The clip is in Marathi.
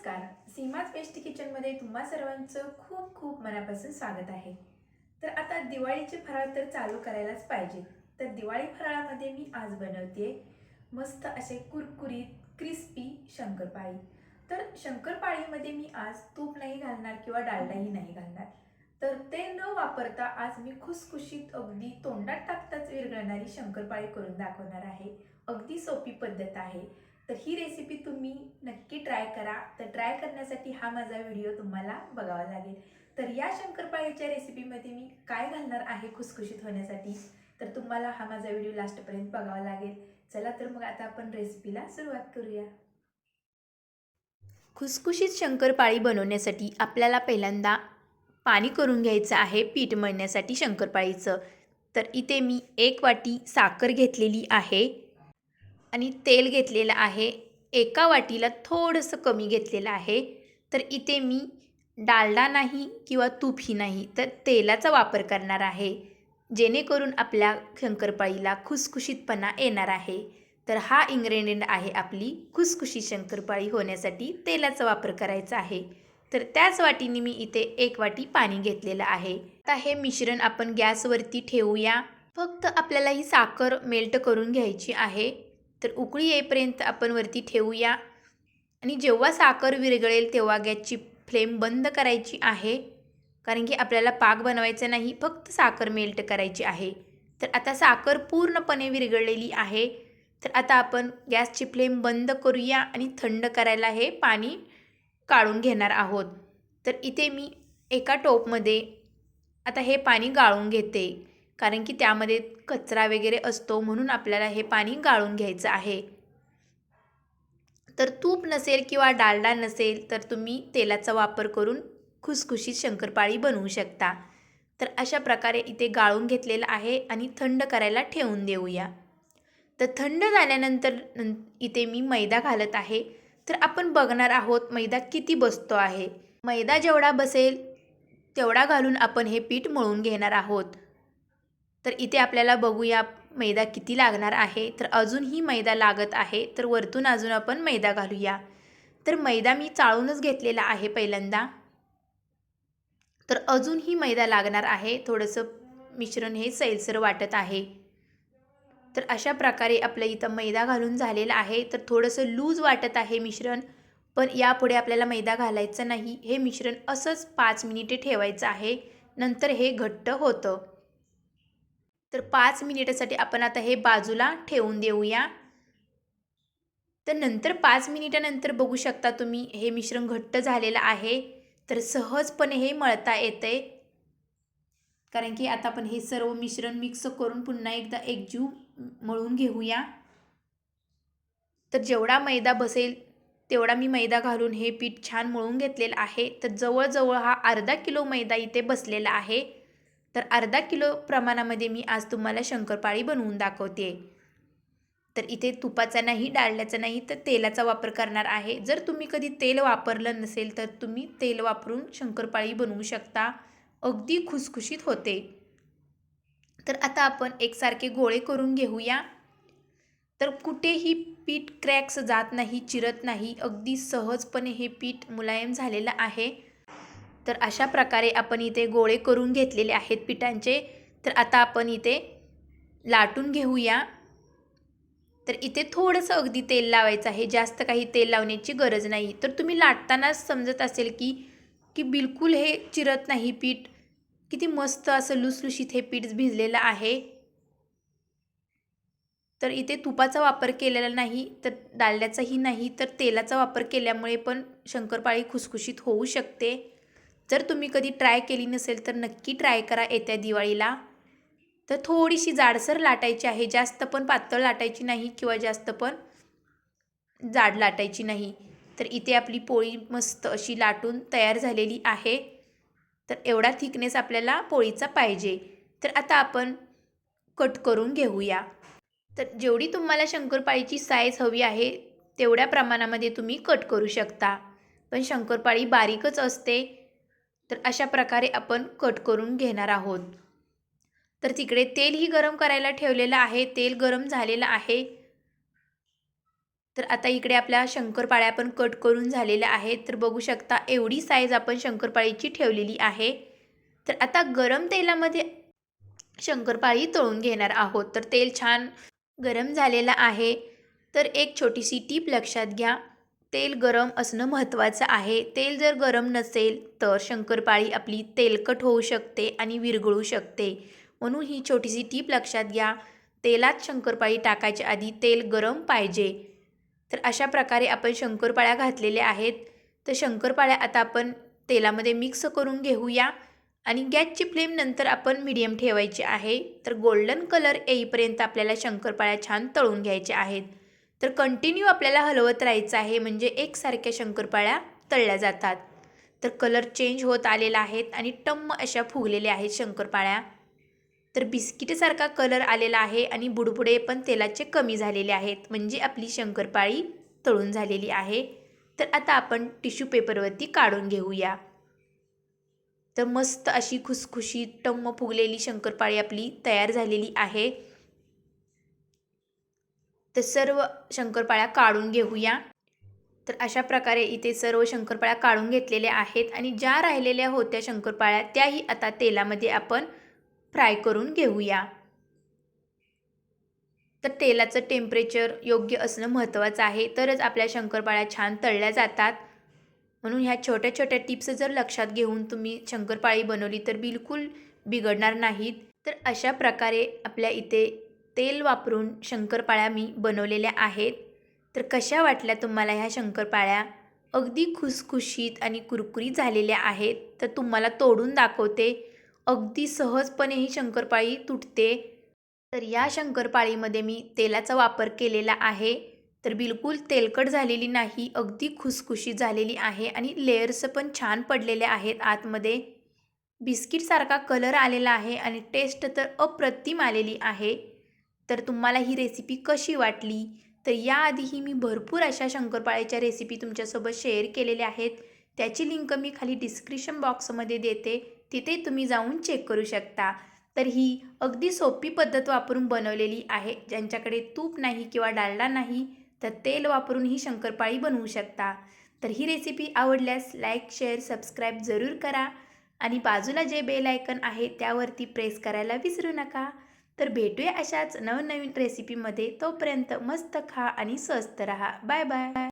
नमस्कार. सीमाज बेस्ट किचनमध्ये तुम्हा सर्वांचं खूप खूप मनापासून स्वागत आहे. तर आता दिवाळीचे फराळ तर चालू करायलाच पाहिजे. तर दिवाळी फराळामध्ये मी आज बनवते मस्त असे कुरकुरीत क्रिस्पी शंकरपाळी. तर शंकरपाळीमध्ये मी आज तूप नाही घालणार किंवा डालडाही नाही घालणार. तर ते न वापरता आज मी खुसखुशीत अगदी तोंडात टाकताच विरघळणारी शंकरपाळी करून दाखवणार आहे. अगदी सोपी पद्धत आहे. तर ही रेसिपी तुम्ही नक्की ट्राय करा. तर ट्राय करण्यासाठी हा माझा व्हिडिओ तुम्हाला बघावा लागेल. तर या शंकरपाळीच्या रेसिपीमध्ये मी काय घालणार आहे खुसखुशीत होण्यासाठी, तर तुम्हाला हा माझा व्हिडिओ लास्टपर्यंत बघावा लागेल. चला तर मग आता आपण रेसिपीला सुरुवात करूया. खुसखुशीत शंकरपाळी बनवण्यासाठी आपल्याला पहिल्यांदा पाणी करून घ्यायचं आहे पीठ मळण्यासाठी शंकरपाळीचं. तर इथे मी 1 वाटी साखर घेतलेली आहे आणि तेल घेतलेलं आहे. एका वाटीला थोडंसं कमी घेतलेलं आहे. तर इथे मी डालडा नाही किंवा तूपही नाही, तर तेलाचा वापर करणार आहे, जेणेकरून आपल्या शंकरपाळीला खुसखुशीतपणा येणार आहे. तर हा इन्ग्रेडियंट आहे आपली खुसखुशीत शंकरपाळी होण्यासाठी तेलाचा वापर करायचा आहे. तर त्याच वाटीने मी इथे 1 वाटी पाणी घेतलेलं आहे. आता हे मिश्रण आपण गॅसवरती ठेवूया. फक्त आपल्याला ही साखर मेल्ट करून घ्यायची आहे. तर उकळी येईपर्यंत आपण वरती ठेवूया आणि जेव्हा साखर विरघळेल तेव्हा गॅसची फ्लेम बंद करायची आहे, कारण की आपल्याला पाक बनवायचा नाही, फक्त साखर मेल्ट करायची आहे. तर आता साखर पूर्णपणे विरघळलेली आहे. तर आता आपण गॅसची फ्लेम बंद करूया आणि थंड करायला हे पाणी काढून घेणार आहोत. तर इथे मी एका टोपमध्ये आता हे पाणी गाळून घेते, कारण की त्यामध्ये कचरा वगैरे असतो, म्हणून आपल्याला हे पाणी गाळून घ्यायचं आहे. तर तूप नसेल किंवा डालडा नसेल तर तुम्ही तेलाचा वापर करून खुसखुशीत शंकरपाळी बनवू शकता. तर अशा प्रकारे इथे गाळून घेतलेलं आहे आणि थंड करायला ठेवून देऊया. तर थंड झाल्यानंतर इथे मी मैदा घालत आहे. तर आपण बघणार आहोत मैदा किती बसतो आहे. मैदा जेवढा बसेल तेवढा घालून आपण हे पीठ मळून घेणार आहोत. तर इथे आपल्याला बघूया मैदा किती लागणार आहे. तर अजूनही मैदा लागत आहे, तर वरतून अजून आपण मैदा घालूया. तर मैदा मी चाळूनच घेतलेला आहे पहिल्यांदा. तर अजूनही मैदा लागणार आहे. थोडंसं मिश्रण हे सैलसर वाटत आहे. तर अशा प्रकारे आपलं इथं मैदा घालून झालेला आहे. तर थोडंसं लूज वाटत आहे मिश्रण, पण यापुढे आपल्याला मैदा घालायचं नाही. हे मिश्रण असंच 5 मिनिटे ठेवायचं आहे, नंतर हे घट्ट होतं. तर 5 मिनिटासाठी आपण आता हे बाजूला ठेवून देऊया. तर नंतर 5 मिनिटानंतर बघू शकता तुम्ही हे मिश्रण घट्ट झालेलं आहे. तर सहजपणे हे मळता येते, कारण की आता आपण हे सर्व मिश्रण मिक्स करून पुन्हा एकदा एकजीव मळून घेऊया. तर जेवढा मैदा बसेल तेवढा मी मैदा घालून हे पीठ छान मळून घेतलेलं आहे. तर जवळजवळ हा अर्धा किलो मैदा इथे बसलेला आहे. तर अर्धा किलो प्रमाणामध्ये मी आज तुम्हाला शंकरपाळी बनवून दाखवते. तर इथे तुपाचा नाही, डालड्याचा नाही, तर तेलाचा वापर करणार आहे. जर तुम्ही कधी तेल वापरलं नसेल तर तुम्ही तेल वापरून शंकरपाळी बनवू शकता. अगदी खुसखुशीत होते. तर आता आपण एकसारखे गोळे करून घेऊया. तर कुठेही पीठ क्रॅक्स जात नाही, चिरत नाही. अगदी सहजपणे हे पीठ मुलायम झालेलं आहे. तर अशा प्रकारे आपण इथे गोळे करून घेतलेले आहेत पिठांचे. तर आता आपण इथे लाटून घेऊया. तर इथे थोडंसं अगदी तेल लावायचं आहे, जास्त काही तेल लावण्याची गरज नाही. तर तुम्ही लाटतानाच समजत असेल की की बिलकुल हे चिरत नाही पीठ. किती मस्त असं लुसलुशीत हे पीठ भिजलेलं आहे. तर इथे तुपाचा वापर केलेला नाही, तर डालड्याचाही नाही, तर तेलाचा वापर केल्यामुळे पण शंकरपाळी खुसखुशीत होऊ शकते. जर तुम्ही कधी ट्राय केली नसेल तर नक्की ट्राय करा येत्या दिवाळीला. तर थोडीशी जाडसर लाटायची आहे, जास्त पण पातळ लाटायची नाही किंवा जास्त पण जाड लाटायची नाही. तर इथे आपली पोळी मस्त अशी लाटून तयार झालेली आहे. तर एवढा थिकनेस आपल्याला पोळीचा पाहिजे. तर आता आपण कट करून घेऊया. तर जेवढी तुम्हाला शंकरपाळीची साईज हवी आहे तेवढ्या प्रमाणामध्ये तुम्ही कट करू शकता. पण शंकरपाळी बारीकच असते. तर अशा प्रकारे आपण कट करून घेणार आहोत. तर तिकडे तेलही गरम करायला ठेवलेलं आहे. तेल गरम झालेलं आहे. तर आता इकडे आपल्या शंकरपाळ्या पण कट करून झालेल्या आहेत. तर बघू शकता एवढी साईज आपण शंकरपाळीची ठेवलेली आहे. तर आता गरम तेलामध्ये शंकरपाळी तळून घेणार आहोत. तर तेल छान गरम झालेलं आहे. तर एक छोटीशी टीप लक्षात घ्या, तेल गरम असणं महत्त्वाचं आहे. तेल जर गरम नसेल तर शंकरपाळी आपली तेलकट होऊ शकते आणि विरघळू शकते. म्हणून ही छोटीशी टीप लक्षात घ्या. तेलात शंकरपाळी टाकायच्या आधी तेल गरम पाहिजे. तर अशा प्रकारे आपण शंकरपाळ्या घातलेल्या आहेत. तर शंकरपाळ्या आता आपण तेलामध्ये मिक्स करून घेऊया आणि गॅसची फ्लेम नंतर आपण मीडियम ठेवायची आहे. तर गोल्डन कलर येईपर्यंत आपल्याला शंकरपाळ्या छान तळून घ्यायच्या आहेत. तर कंटिन्यू आपल्याला हलवत राहायचं आहे, म्हणजे एकसारख्या शंकरपाळ्या तळल्या जातात. तर कलर चेंज होत आलेला आहेत आणि टम्म अशा फुगलेल्या आहेत शंकरपाळ्या. तर बिस्किटसारखा कलर आलेला आहे आणि बुडबुडे पण तेलाचे कमी झालेले आहेत, म्हणजे आपली शंकरपाळी तळून झालेली आहे. तर आता आपण टिश्यू पेपरवरती काढून घेऊया. तर मस्त अशी खुसखुशीत टम्म फुगलेली शंकरपाळी आपली तयार झालेली आहे. तर सर्व शंकरपाळ्या काढून घेऊया. तर अशा प्रकारे इथे सर्व शंकरपाळ्या काढून घेतलेल्या आहेत आणि ज्या राहिलेल्या होत्या शंकरपाळ्या त्याही आता तेलामध्ये आपण फ्राय करून घेऊया. तर तेलाचं टेम्परेचर योग्य असणं महत्त्वाचं आहे, तरच आपल्या शंकरपाळ्या छान तळल्या जातात. म्हणून ह्या छोट्या छोट्या टिप्स जर लक्षात घेऊन तुम्ही शंकरपाळी बनवली तर बिलकुल बिघडणार नाहीत. तर अशा प्रकारे आपल्या इथे तेल वापरून शंकरपाळ्या मी बनवलेल्या आहेत. तर कशा वाटल्या तुम्हाला ह्या शंकरपाळ्या? अगदी खुसखुशीत आणि कुरकुरीत झालेल्या आहेत. तर तुम्हाला तोडून दाखवते. अगदी सहजपणे ही शंकरपाळी तुटते. तर या शंकरपाळीमध्ये मी तेलाचा वापर केलेला आहे. तर बिलकुल तेलकट झालेली नाही, अगदी खुसखुशीत झालेली आहे आणि लेयर्स पण छान पडलेले आहेत आतमध्ये. बिस्किटसारखा कलर आलेला आहे आणि टेस्ट तर अप्रतिम आलेली आहे. तर तुम्हाला ही रेसिपी कशी वाटली? तर याआधीही मी भरपूर अशा शंकरपाळ्याच्या रेसिपी तुमच्यासोबत शेअर केलेल्या आहेत. त्याची लिंक मी खाली डिस्क्रिप्शन बॉक्समध्ये देते, तिथे तुम्ही जाऊन चेक करू शकता. तर ही अगदी सोपी पद्धत वापरून बनवलेली आहे. ज्यांच्याकडे तूप नाही किंवा डालडा नाही तर तेल वापरून ही शंकरपाळी बनवू शकता. तर ही रेसिपी आवडल्यास लाईक, शेअर, सबस्क्राईब जरूर करा आणि बाजूला जे बेल आयकन आहे त्यावरती प्रेस करायला विसरू नका. तर भेटूया अशाच नवनवीन रेसिपीमध्ये. तोपर्यंत मस्त खा आणि स्वस्त रहा. Bye bye.